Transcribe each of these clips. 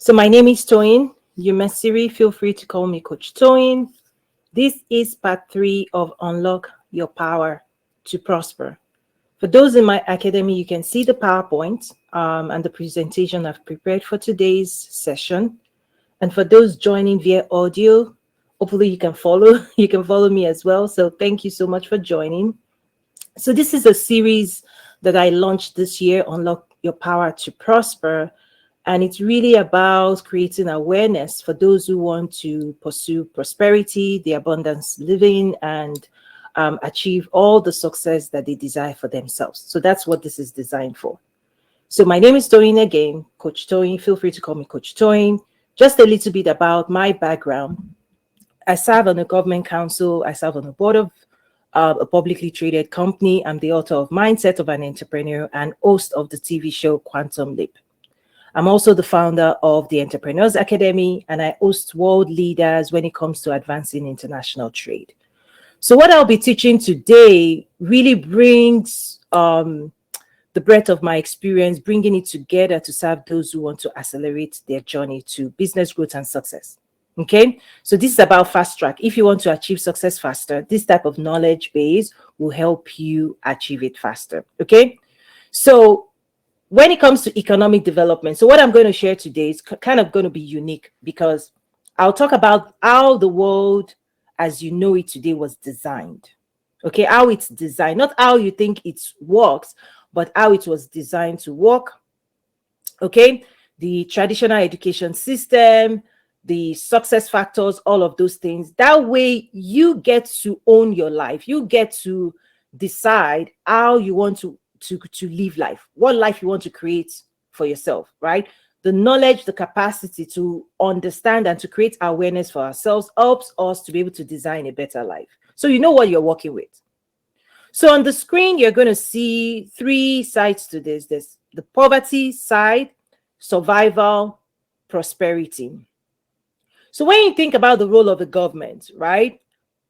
So my name is Toyin. You may Siri, feel free to call me Coach Toyin. This is part 3 of Unlock Your Power to Prosper. For those in my academy, you can see the PowerPoint and the presentation I've prepared for today's session. And for those joining via audio, hopefully you can follow. You can follow me as well. So thank you so much for joining. So this is a series that I launched this year, Unlock Your Power to Prosper. And it's really about creating awareness for those who want to pursue prosperity, the abundance living, and achieve all the success that they desire for themselves. So that's what this is designed for. So my name is Toyin again, Coach Toyin. Feel free to call me Coach Toyin. Just a little bit about my background. I serve on the government council. I serve on the board of a publicly traded company. I'm the author of Mindset of an Entrepreneur and host of the TV show Quantum Leap. I'm also the founder of the Entrepreneurs Academy, and I host world leaders when it comes to advancing international trade. So what I'll be teaching today really brings the breadth of my experience, bringing it together to serve those who want to accelerate their journey to business growth and success. Okay, so this is about fast track. If you want to achieve success faster, this type of knowledge base will help you achieve it faster. Okay, so when it comes to economic development, so what I'm going to share today is kind of going to be unique because I'll talk about how the world as you know it today was designed. Okay, how it's designed, not how you think it works, but how it was designed to work. Okay, the traditional education system, the success factors, all of those things. That way you get to own your life. You get to decide how you want to live life, what life you want to create for yourself, right? The knowledge, the capacity to understand and to create awareness for ourselves helps us to be able to design a better life. So you know what you're working with. So on the screen, you're going to see 3 sides to this. There's the poverty side, survival, prosperity. So when you think about the role of the government, right,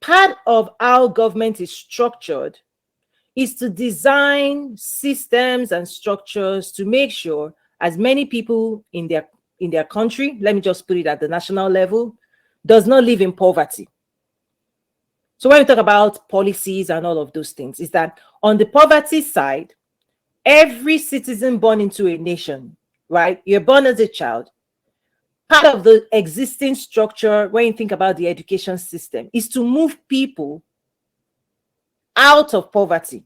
part of how government is structured is to design systems and structures to make sure as many people in their country, let me just put it at the national level, does not live in poverty. So when we talk about policies and all of those things, is that on the poverty side, every citizen born into a nation, right? You're born as a child. Part of the existing structure, when you think about the education system, is to move people out of poverty.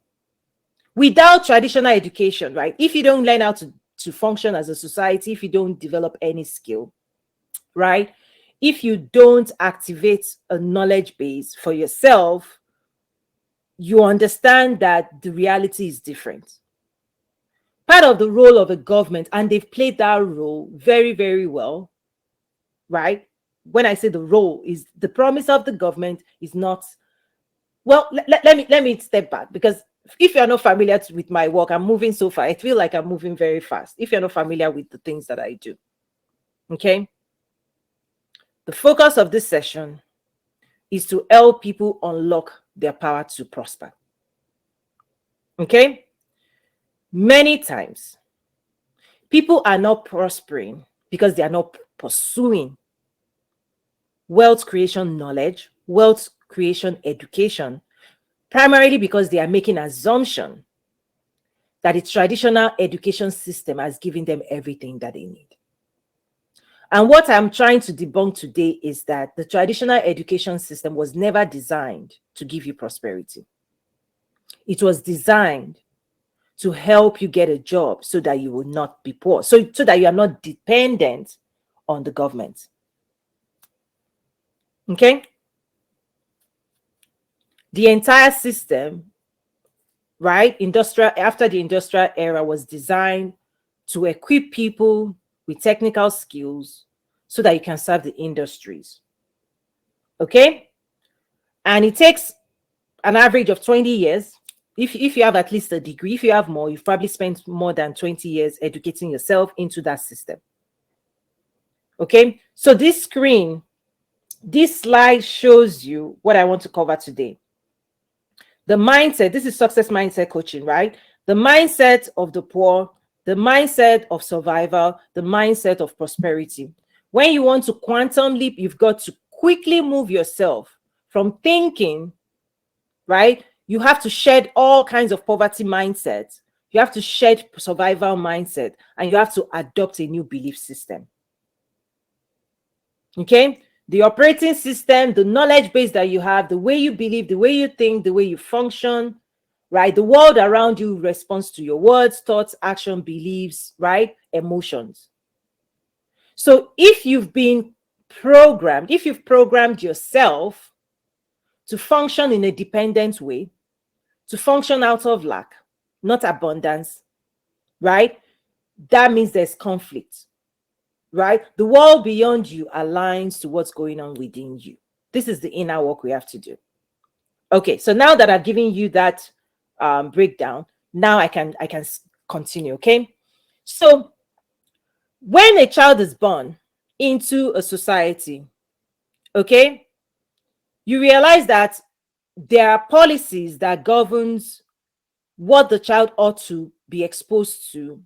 Without traditional education, right? If you don't learn how to function as a society, if you don't develop any skill, right? If you don't activate a knowledge base for yourself, you understand that the reality is different. Part of the role of a government, and they've played that role very, very well, right? When I say the role, is the promise of the government is not, well, let me step back, because if you're not familiar with my work, I'm moving so far. I feel like I'm moving very fast. If you're not familiar with the things that I do, okay? The focus of this session is to help people unlock their power to prosper, okay? Many times, people are not prospering because they are not pursuing wealth creation knowledge, wealth creation education, primarily because they are making assumption that the traditional education system has given them everything that they need. And what I'm trying to debunk today is that the traditional education system was never designed to give you prosperity. It was designed to help you get a job so that you will not be poor, so that you are not dependent on the government. Okay? The entire system, right, after the industrial era, was designed to equip people with technical skills so that you can serve the industries. Okay? And it takes an average of 20 years. If you have at least a degree, if you have more, you've probably spent more than 20 years educating yourself into that system. Okay? So this slide shows you what I want to cover today. The mindset, this is success mindset coaching, right? The mindset of the poor, the mindset of survival, the mindset of prosperity. When you want to quantum leap, you've got to quickly move yourself from thinking, right? You have to shed all kinds of poverty mindsets. You have to shed survival mindset, and you have to adopt a new belief system. Okay? The operating system, the knowledge base that you have, the way you believe, the way you think, the way you function, right? The world around you responds to your words, thoughts, action, beliefs, right? Emotions. So if you've been programmed, if you've programmed yourself to function in a dependent way, to function out of lack, not abundance, right? That means there's conflict, right? The world beyond you aligns to what's going on within you. This is the inner work we have to do. Okay, so now that I've given you that breakdown, now I can continue. Okay, so when a child is born into a society, okay, you realize that there are policies that governs what the child ought to be exposed to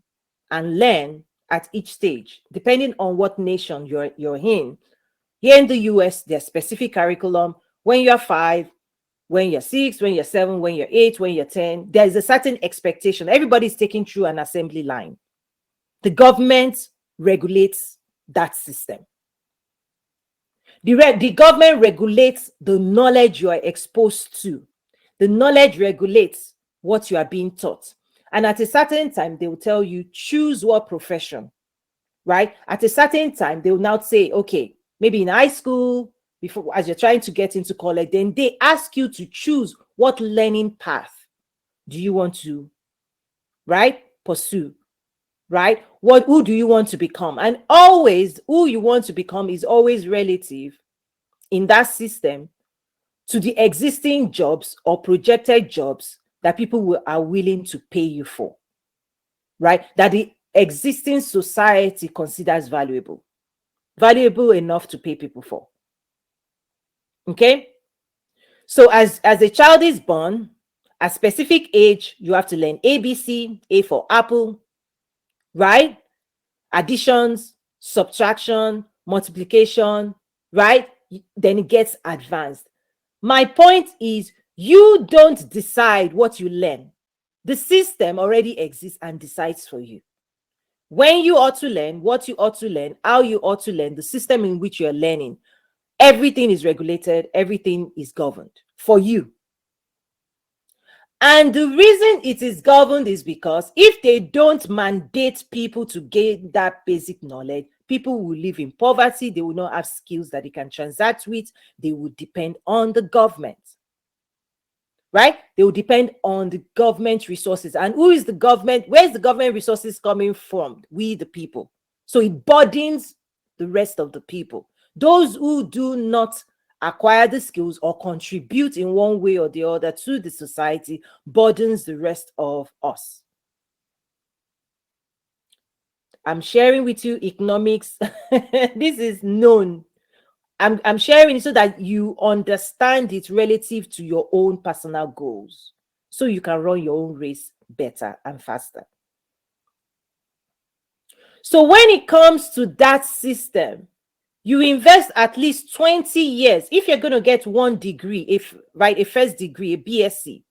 and learn at each stage, depending on what nation you're in. Here in the US, there's specific curriculum. When you're 5, when you're 6, when you're 7, when you're 8, when you're 10, there's a certain expectation. Everybody's taking through an assembly line. The government regulates that system. The government regulates the knowledge you are exposed to. The knowledge regulates what you are being taught. And at a certain time, they will tell you, choose what profession, right? At a certain time, they will now say, okay, maybe in high school, before, as you're trying to get into college, then they ask you to choose what learning path do you want to, right, pursue, right? Who do you want to become? And always, who you want to become is always relative in that system to the existing jobs or projected jobs that people are willing to pay you for, right? That the existing society considers valuable enough to pay people for. Okay, so as a child is born, at specific age, you have to learn ABC, A for apple, right? Additions, subtraction, multiplication, right? Then it gets advanced. My point is, you don't decide what you learn. The system already exists and decides for you. When you ought to learn, what you ought to learn, how you ought to learn, the system in which you're learning, everything is regulated, everything is governed for you. And the reason it is governed is because if they don't mandate people to gain that basic knowledge, people will live in poverty. They will not have skills that they can transact with. They will depend on the government, right? They will depend on the government resources. And who is the government? Where's the government resources coming from? We, the people. So it burdens the rest of the people. Those who do not acquire the skills or contribute in one way or the other to the society burdens the rest of us. I'm sharing with you economics. This is known. I'm sharing it so that you understand it relative to your own personal goals, so you can run your own race better and faster. So when it comes to that system, you invest at least 20 years. If you're going to get one degree, a first degree, a BSc,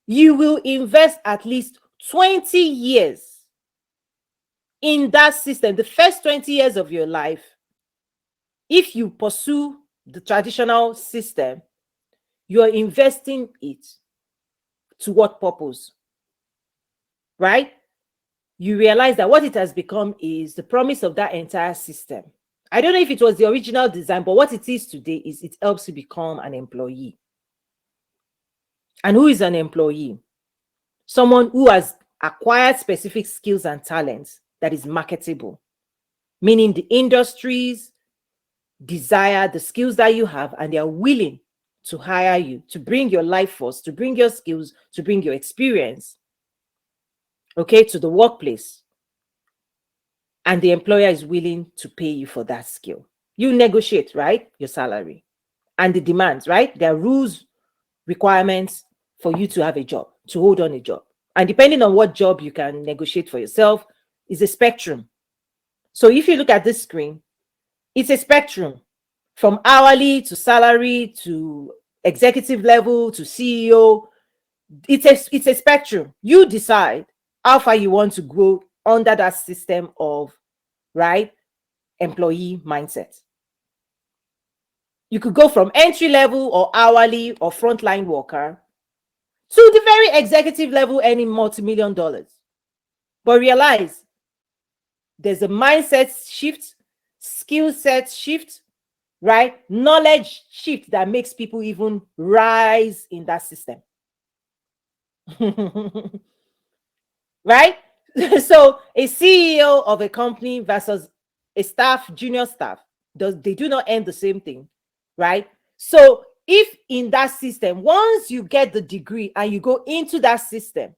you will invest at least 20 years in that system. The first 20 years of your life, if you pursue the traditional system, you're investing it to what purpose? Right? You realize that what it has become is the promise of that entire system. I don't know if it was the original design, but what it is today is it helps you become an employee. And who is an employee? Someone who has acquired specific skills and talents that is marketable, meaning the industries desire the skills that you have and they are willing to hire you, to bring your life force, to bring your skills, to bring your experience, okay, to the workplace. And the employer is willing to pay you for that skill. You negotiate, right, your salary and the demands, right? There are rules, requirements for you to have a job, to hold on a job. And depending on what job you can negotiate for yourself, is a spectrum. So if you look at this screen, it's a spectrum from hourly to salary to executive level to CEO. It's a spectrum. You decide how far you want to go under that system of, right, employee mindset. You could go from entry level or hourly or frontline worker to the very executive level earning multi-million dollars. But realize there's a mindset shift, skill set shift, right? Knowledge shift that makes people even rise in that system. Right? So a CEO of a company versus a staff, junior staff, they do not earn the same thing, right? So if in that system, once you get the degree and you go into that system,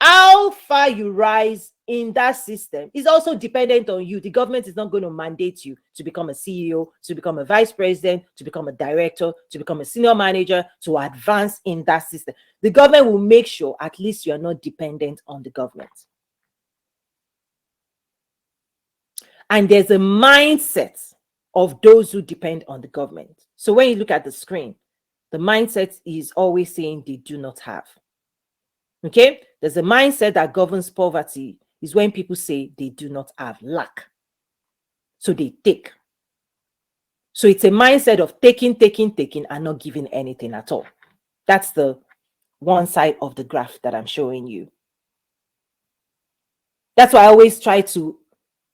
how far you rise in that system is also dependent on you. The government is not going to mandate you to become a CEO, to become a vice president, to become a director, to become a senior manager, to advance in that system. The government will make sure at least you are not dependent on the government. And there's a mindset of those who depend on the government. So when you look at the screen, the mindset is always saying they do not have. Okay, there's a mindset that governs poverty is when people say they do not have, lack. So they take. So it's a mindset of taking, and not giving anything at all. That's the one side of the graph that I'm showing you. That's why I always try to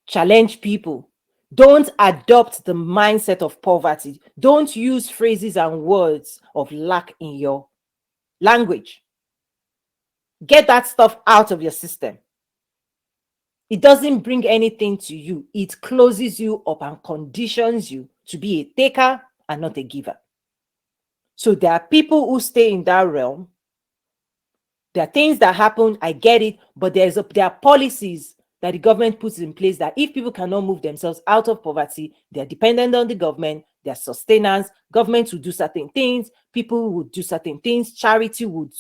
challenge people. Don't adopt the mindset of poverty. Don't use phrases and words of lack in your language. Get that stuff out of your system. It doesn't bring anything to you. It closes you up and conditions you to be a taker and not a giver. So there are people who stay in that realm. There are things that happen, I get it, but there are policies that the government puts in place that if people cannot move themselves out of poverty, they're dependent on the government, their sustenance, government will do certain things, people would do certain things, charity would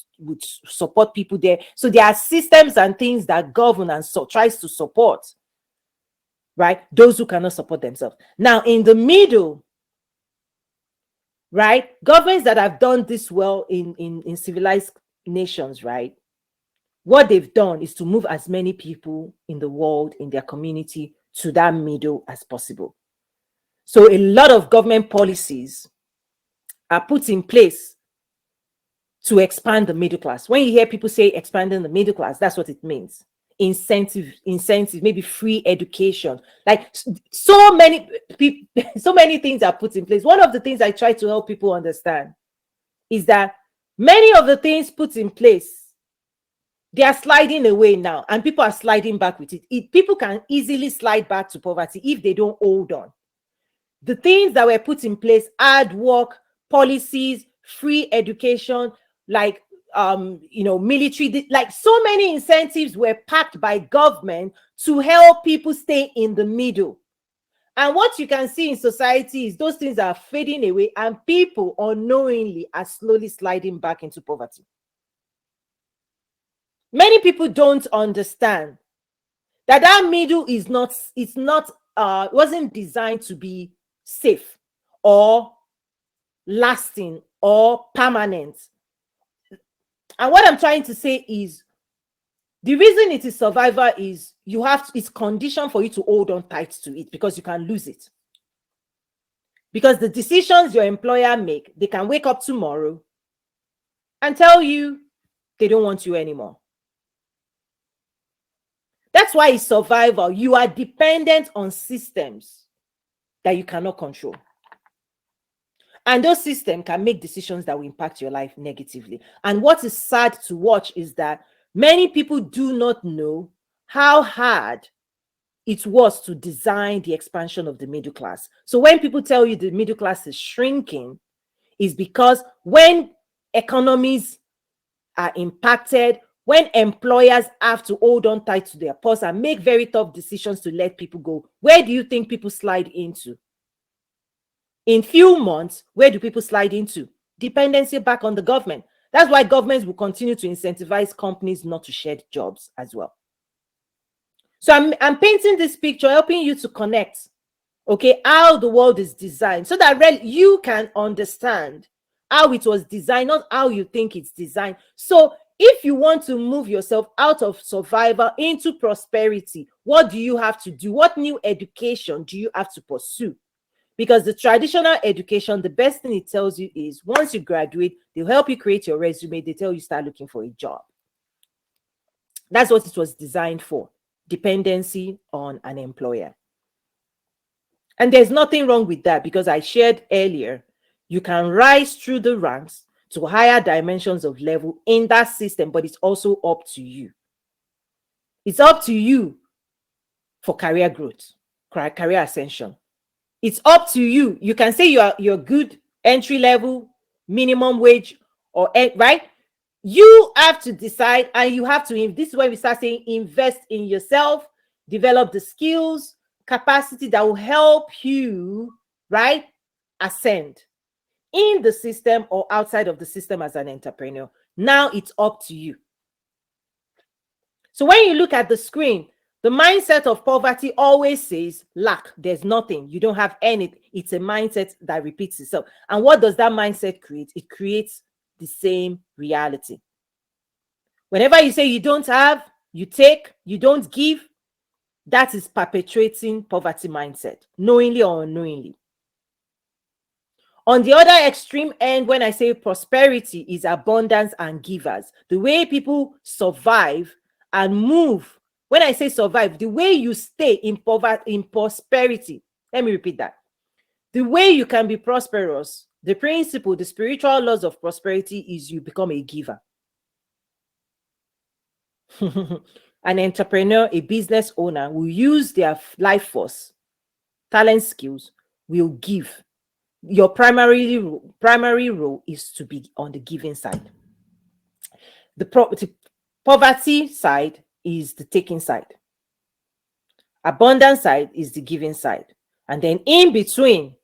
support people there. So there are systems and things that govern and tries to support, right, those who cannot support themselves. Now, in the middle, right, governments that have done this well in civilized nations, right, what they've done is to move as many people in the world, in their community, to that middle as possible. So a lot of government policies are put in place to expand the middle class. When you hear people say expanding the middle class, that's what it means. Incentive, maybe free education. Like so many people, so many things are put in place. One of the things I try to help people understand is that many of the things put in place, they are sliding away now, and people are sliding back with it. People can easily slide back to poverty if they don't hold on. The things that were put in place, hard work, policies, free education, like military, like so many incentives were packed by government to help people stay in the middle. And what you can see in society is those things are fading away, and people unknowingly are slowly sliding back into poverty. Many people don't understand that middle is not, wasn't designed to be safe or lasting or permanent. And what I'm trying to say is the reason it is survival is it's conditioned for you to hold on tight to it, because you can lose it. Because the decisions your employer make, they can wake up tomorrow and tell you they don't want you anymore. That's why it's survival. You are dependent on systems that you cannot control. And those systems can make decisions that will impact your life negatively. And what is sad to watch is that many people do not know how hard it was to design the expansion of the middle class. So when people tell you the middle class is shrinking, is because when economies are impacted, when employers have to hold on tight to their purse and make very tough decisions to let people go, where do you think people slide into? In few months, where do people slide into? Dependency back on the government. That's why governments will continue to incentivize companies not to shed jobs as well. So I'm painting this picture, helping you to connect, okay, how the world is designed, so that you can understand how it was designed, not how you think it's designed. So if you want to move yourself out of survival into prosperity, what do you have to do? What new education do you have to pursue? Because the traditional education, the best thing it tells you is once you graduate, they'll help you create your resume. They tell you start looking for a job. That's what it was designed for, dependency on an employer. And there's nothing wrong with that, because I shared earlier, you can rise through the ranks to higher dimensions of level in that system, but it's also up to you. It's up to you for career growth, career ascension. It's up to you. You can say you're good entry level, minimum wage, or right. You have to decide, and you have to. This is where we start saying invest in yourself, develop the skills, capacity that will help you, right, ascend in the system or outside of the system as an entrepreneur. Now it's up to you. So when you look at the screen, the mindset of poverty always says lack. There's nothing. You don't have anything. It's a mindset that repeats itself. And what does that mindset create? It creates the same reality. Whenever you say you don't have, you take, you don't give, that is perpetuating poverty mindset, knowingly or unknowingly. On the other extreme end, when I say prosperity is abundance and givers, the way people survive and move. When I say survive, the way you stay in poverty, in prosperity, let me repeat that. The way you can be prosperous, the principle, the spiritual laws of prosperity is you become a giver. An entrepreneur, a business owner will use their life force, talent, skills, will give. Your primary role is to be on the giving side. The poverty side is the taking side. Abundance side is the giving side. And then in between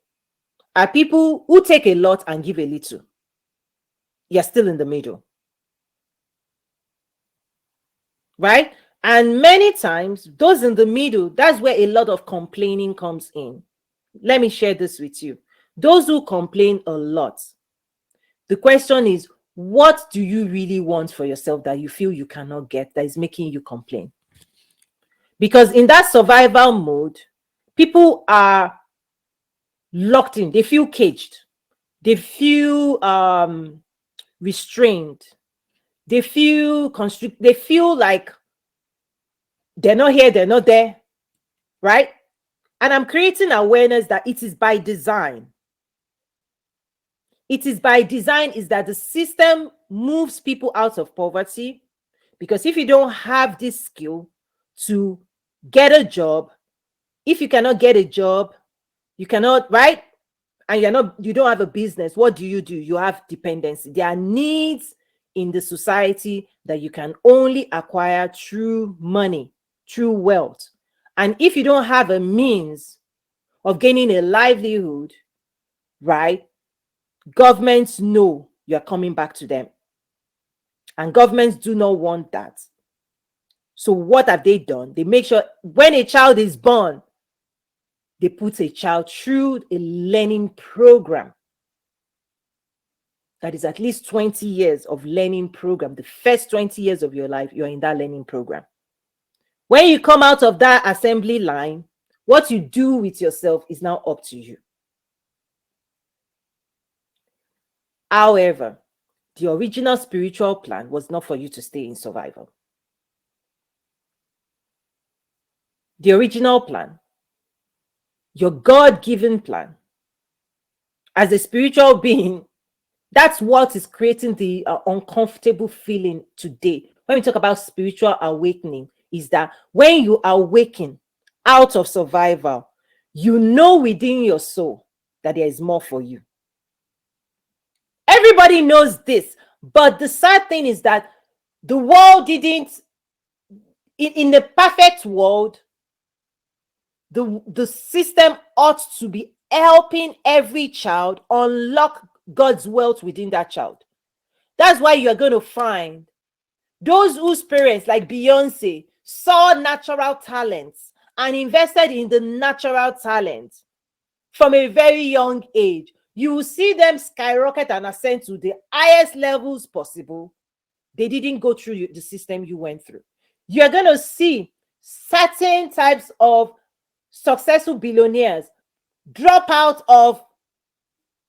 are people who take a lot and give a little. You're still in the middle. Right? And many times, those in the middle, that's where a lot of complaining comes in. Let me share this with you. Those who complain a lot, the question is, what do you really want for yourself that you feel you cannot get, that is making you complain? Because in that survival mode, people are locked in. They feel caged. They feel restrained. They feel constricted. They feel like they're not here, they're not there, right? And I'm creating awareness that it is by design. It is by design, is that the system moves people out of poverty, because if you don't have this skill to get a job, if you cannot get a job, you cannot, right? And you don't have a business, what do? You have dependency. There are needs in the society that you can only acquire through money, through wealth. And if you don't have a means of gaining a livelihood, right, governments know you're coming back to them. And governments do not want that. So what have they done? They make sure when a child is born, they put a child through a learning program that is at least 20 years of learning program. The first 20 years of your life, you're in that learning program. When you come out of that assembly line, what you do with yourself is now up to you. However, the original spiritual plan was not for you to stay in survival. The original plan, your God-given plan, as a spiritual being, that's what is creating the uncomfortable feeling today. When we talk about spiritual awakening, is that when you awaken out of survival, you know within your soul that there is more for you. Everybody knows this, but the sad thing is that the world didn't, in the perfect world, the system ought to be helping every child unlock God's wealth within that child. That's why you're going to find those whose parents, like Beyonce, saw natural talents and invested in the natural talent from a very young age. You will see them skyrocket and ascend to the highest levels possible. They didn't go through the system you went through. You're going to see certain types of successful billionaires drop out of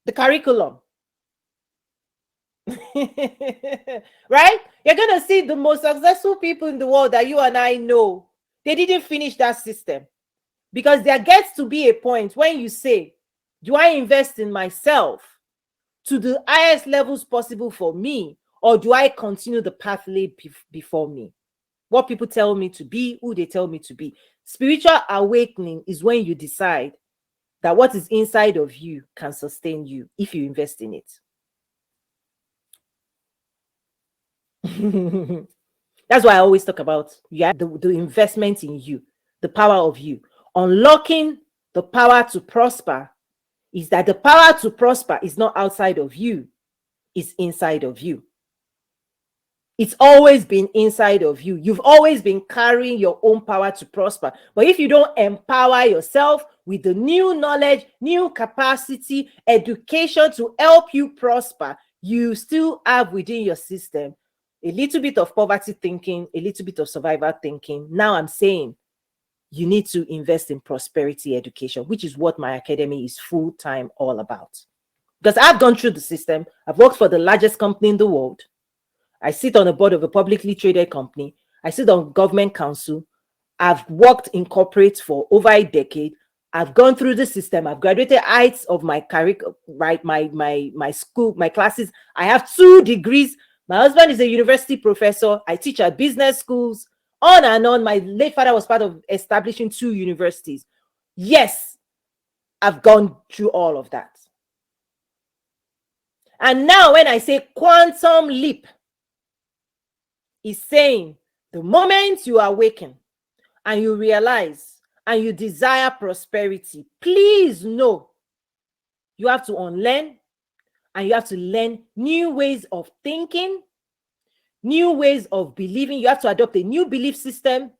the curriculum. Right? You're going to see the most successful people in the world that you and I know, they didn't finish that system. Because there gets to be a point when you say, do I invest in myself to the highest levels possible for me, or do I continue the path laid before me? What people tell me to be, who they tell me to be. Spiritual awakening is when you decide that what is inside of you can sustain you if you invest in it. That's why I always talk about the investment in you, the power of you. Unlocking the power to prosper is that the power to prosper is not outside of you, it's inside of you. It's always been inside of you. You've always been carrying your own power to prosper. But if you don't empower yourself with the new knowledge, new capacity, education to help you prosper, you still have within your system a little bit of poverty thinking, a little bit of survival thinking. Now I'm saying you need to invest in prosperity education, which is what my academy is full-time all about. Because I've gone through the system. I've worked for the largest company in the world. I sit on the board of a publicly traded company. I sit on government council. I've worked in corporate for over a decade. I've gone through the system. I've graduated heights of my career, right? My school, my classes. I have 2 degrees. My husband is a university professor. I teach at business schools. On and on. My late father was part of establishing 2 universities. Yes, I've gone through all of that. And now when I say quantum leap, is saying the moment you awaken and you realize and you desire prosperity, please know you have to unlearn and you have to learn new ways of thinking, new ways of believing. You have to adopt a new belief system.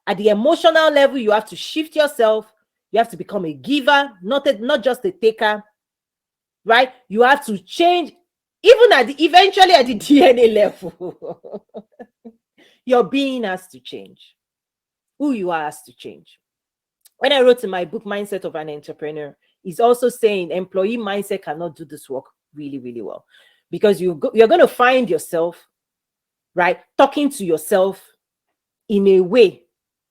At the emotional level, you have to shift yourself. You have to become a giver, not just a taker, right? You have to change. Even eventually at the DNA level, your being has to change. Who you are has to change. When I wrote in my book, Mindset of an Entrepreneur, it's also saying employee mindset cannot do this work really, really well. Because you're going to find yourself, right, talking to yourself in a way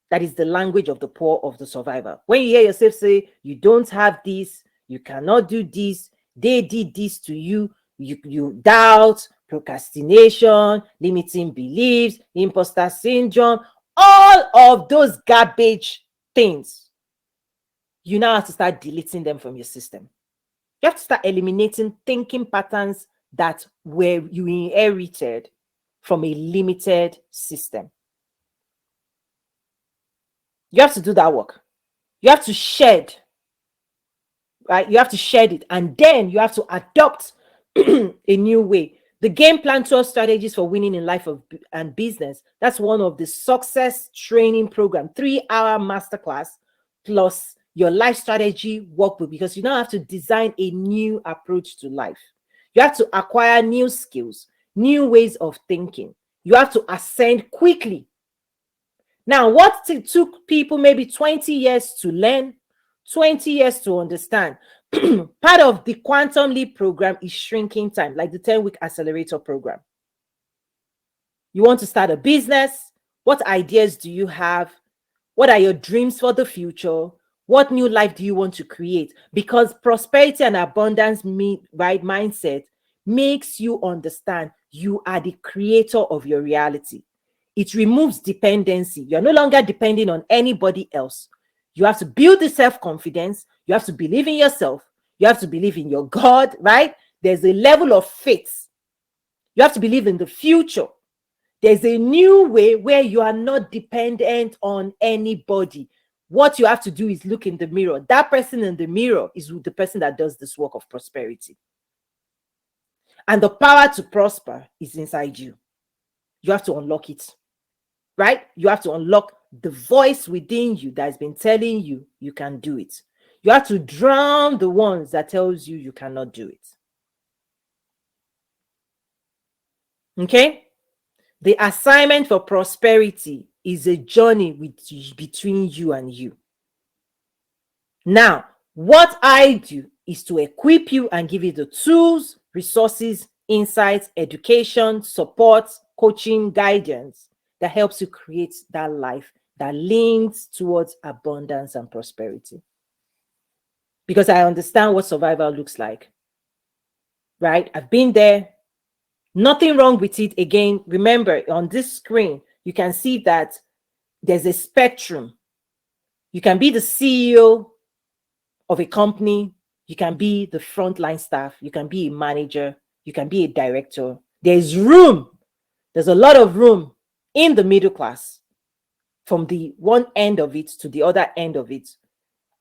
that is the language of the poor, of the survivor. When you hear yourself say, you don't have this, you cannot do this, they did this to you, you doubt, procrastination, limiting beliefs, imposter syndrome, all of those garbage things, you now have to start deleting them from your system. You have to start eliminating thinking patterns that were you inherited from a limited system. You have to do that work. You have to shed, right? You have to shed it, and then you have to adopt a new way. The game plan 12 strategies for winning in life and business. That's one of the success training program, 3-hour masterclass plus your life strategy workbook, because you now have to design a new approach to life. You have to acquire new skills, new ways of thinking. You have to ascend quickly. Now, what took people maybe 20 years to learn, 20 years to understand, part of the Quantum Leap program is shrinking time, like the 10-week accelerator program. You want to start a business? What ideas do you have? What are your dreams for the future? What new life do you want to create? Because prosperity and abundance mindset makes you understand you are the creator of your reality. It removes dependency. You're no longer depending on anybody else. You have to build the self-confidence. You have to believe in yourself. You have to believe in your God, right? There's a level of faith. You have to believe in the future. There's a new way where you are not dependent on anybody. What you have to do is look in the mirror. That person in the mirror is the person that does this work of prosperity. And the power to prosper is inside you. You have to unlock it, right? You have to unlock the voice within you that has been telling you you can do it. You have to drown the ones that tells you you cannot do it. Okay? The assignment for prosperity is a journey between you and you. Now, what I do is to equip you and give you the tools, resources, insights, education, support, coaching, guidance that helps you create that life that leans towards abundance and prosperity. Because I understand what survival looks like, right? I've been there. Nothing wrong with it. Again, remember, on this screen, you can see that there's a spectrum. You can be the CEO of a company, you can be the frontline staff, you can be a manager, you can be a director. There's room. There's a lot of room in the middle class from the one end of it to the other end of it.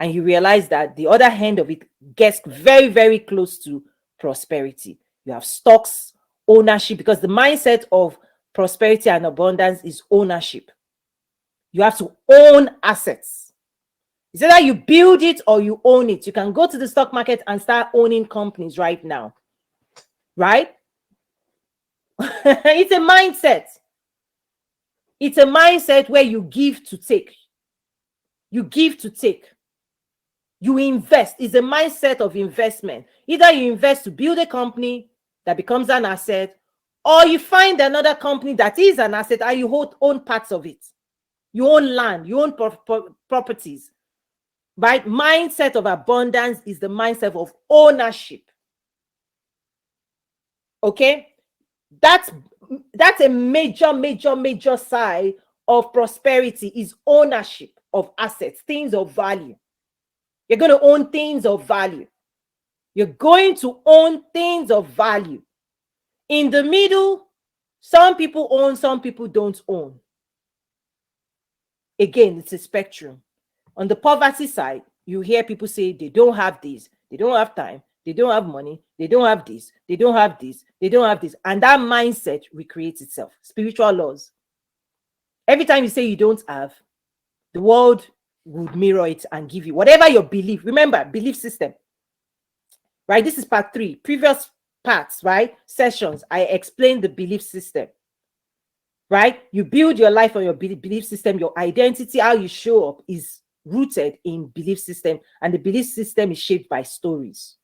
And you realize that the other end of it gets very, very close to prosperity. You have stocks, ownership, because the mindset of prosperity and abundance is ownership. You have to own assets. It's either you build it or you own it. You can go to the stock market and start owning companies right now, right? It's a mindset. It's a mindset where you give to take. You give to take. You invest. It's a mindset of investment. Either you invest to build a company that becomes an asset, or you find another company that is an asset and you own parts of it. You own land, you own properties. Right? Mindset of abundance is the mindset of ownership. Okay? That's a major side of prosperity is ownership of assets, things of value. You're going to own things of value. You're going to own things of value. In the middle, some people own, some people don't own. Again, it's a spectrum. On the poverty side, you hear people say they don't have this, they don't have time, they don't have money, they don't have this, they don't have this, they don't have this. And that mindset recreates itself. Spiritual laws. Every time you say you don't have, the world would mirror it and give you whatever your belief. Remember, belief system. Right? This is part 3. Previous parts, right? Sessions, I explained the belief system. Right? You build your life on your belief system. Your identity, how you show up, is rooted in belief system, and the belief system is shaped by stories.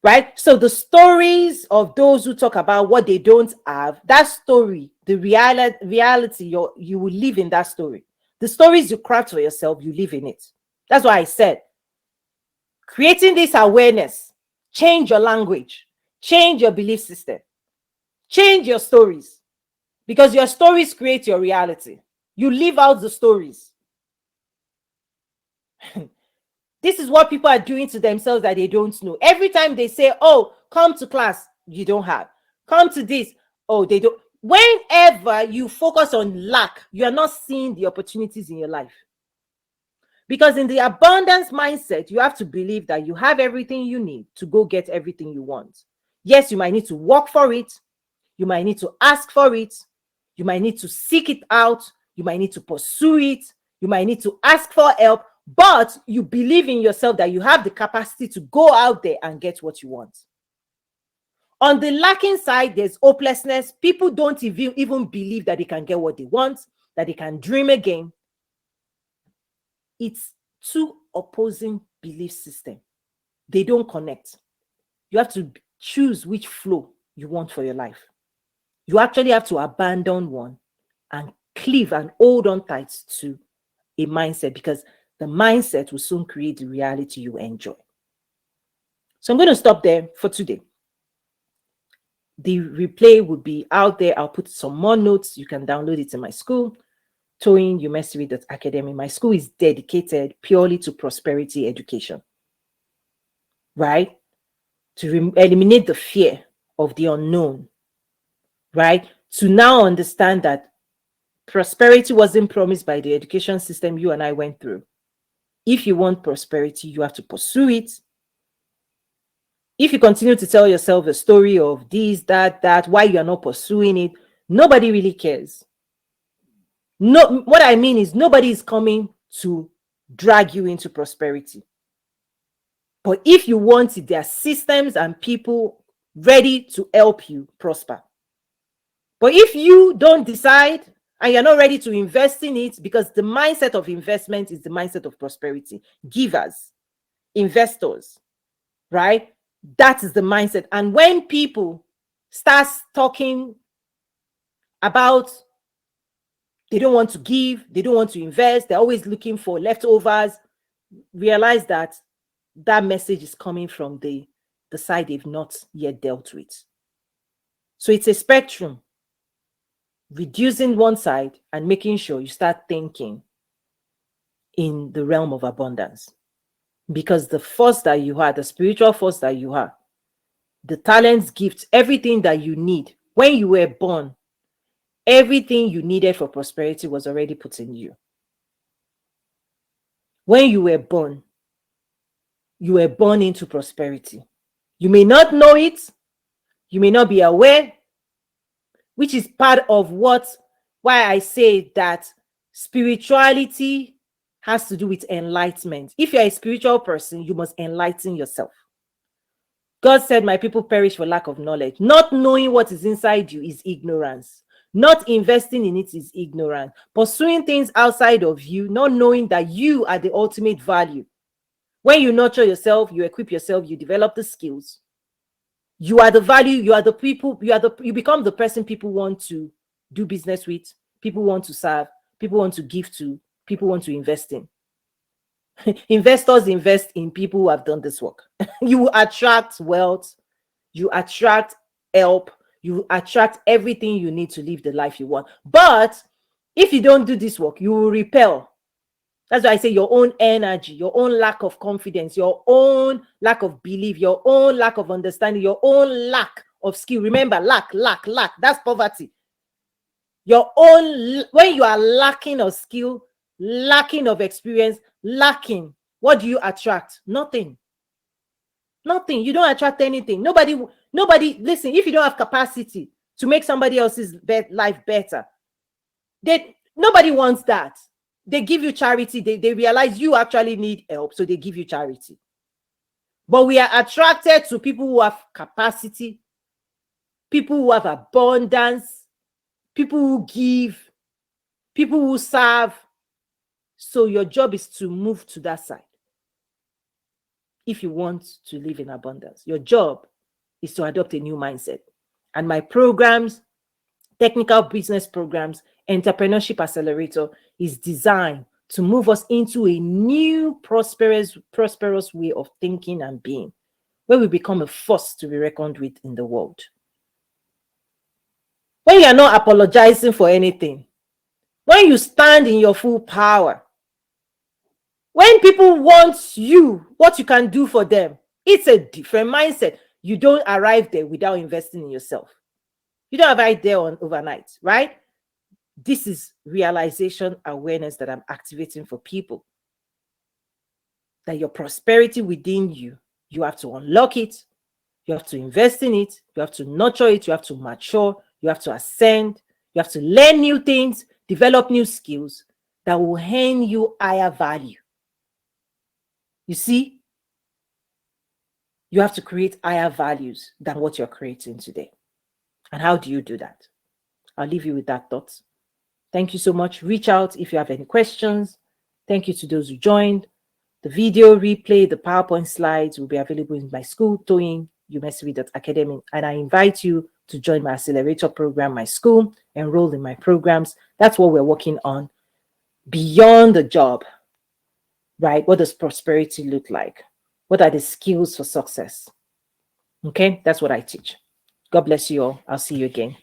Right? So the stories of those who talk about what they don't have, that story, the reality, you will live in that story. The stories you craft for yourself, you live in it. That's why I said, creating this awareness, change your language, change your belief system, change your stories. Because your stories create your reality. You live out the stories. This is what people are doing to themselves that they don't know. Every time they say, oh, come to class, you don't have. Come to this, oh, they don't. Whenever you focus on lack, you are not seeing the opportunities in your life. Because in the abundance mindset, you have to believe that you have everything you need to go get everything you want. Yes, you might need to work for it. You might need to ask for it. You might need to seek it out. You might need to pursue it. You might need to ask for help, but you believe in yourself that you have the capacity to go out there and get what you want. On the lacking side, there's hopelessness. People don't even believe that they can get what they want, that they can dream again. It's two opposing belief systems. They don't connect. You have to choose which flow you want for your life. You actually have to abandon one and cleave and hold on tight to a mindset, because the mindset will soon create the reality you enjoy. So I'm going to stop there for today. The replay will be out there. I'll put some more notes. You can download it in my school, toyinumesiri.academy. My school is dedicated purely to prosperity education, right? To eliminate the fear of the unknown, right? To now understand that prosperity wasn't promised by the education system you and I went through. If you want prosperity, you have to pursue it. If you continue to tell yourself a story of this, that, why you're not pursuing it, nobody really cares. No, what I mean is nobody is coming to drag you into prosperity. But if you want it, there are systems and people ready to help you prosper. But if you don't decide and you're not ready to invest in it, because the mindset of investment is the mindset of prosperity, givers, investors, right? That is the mindset. And when people start talking about they don't want to give, they don't want to invest, they're always looking for leftovers, realize that that message is coming from the side they've not yet dealt with. So it's a spectrum. Reducing one side and making sure you start thinking in the realm of abundance. Because the force that you are, the spiritual force that you are, the talents, gifts, everything that you need, when you were born, everything you needed for prosperity was already put in you. When you were born into prosperity. You may not know it, you may not be aware, which is part of why I say that spirituality has to do with enlightenment. If you're a spiritual person, you must enlighten yourself. God said, my people perish for lack of knowledge. Not knowing what is inside you is ignorance. Not investing in it is ignorance. Pursuing things outside of you, not knowing that you are the ultimate value. When you nurture yourself, you equip yourself, you develop the skills. You are the value, you are the people, you become the person people want to do business with, people want to serve, people want to give to, people want to invest in. Investors invest in people who have done this work. You attract wealth, you attract help, you attract everything you need to live the life you want. But if you don't do this work, you will repel. That's why I say your own energy, your own lack of confidence, your own lack of belief, your own lack of understanding, your own lack of skill. Remember, lack, that's poverty. Your own, when you are lacking of skill, lacking of experience, lacking, what do you attract? Nothing. Nothing. You don't attract anything. Nobody, listen, if you don't have capacity to make somebody else's life better, nobody wants that. They give you charity. They realize you actually need help, so they give you charity. But we are attracted to people who have capacity, people who have abundance, people who give, people who serve. So your job is to move to that side. If you want to live in abundance, your job is to adopt a new mindset. And my programs, technical business programs, Entrepreneurship Accelerator is designed to move us into a new prosperous way of thinking and being, where we become a force to be reckoned with in the world. When you are not apologizing for anything, when you stand in your full power, when people want you, what you can do for them, it's a different mindset. You don't arrive there without investing in yourself. You don't arrive there overnight, right? This is realization awareness that I'm activating for people. That your prosperity within you, you have to unlock it. You have to invest in it. You have to nurture it. You have to mature. You have to ascend. You have to learn new things, develop new skills that will earn you higher value. You see, you have to create higher values than what you're creating today. And how do you do that? I'll leave you with that thought. Thank you so much. Reach out if you have any questions. Thank you to those who joined. The video replay, the PowerPoint slides will be available in my school, toyinumesiri.academy. And I invite you to join my accelerator program, my school, enroll in my programs. That's what we're working on. Beyond the job, right? What does prosperity look like? What are the skills for success? Okay, that's what I teach. God bless you all. I'll see you again.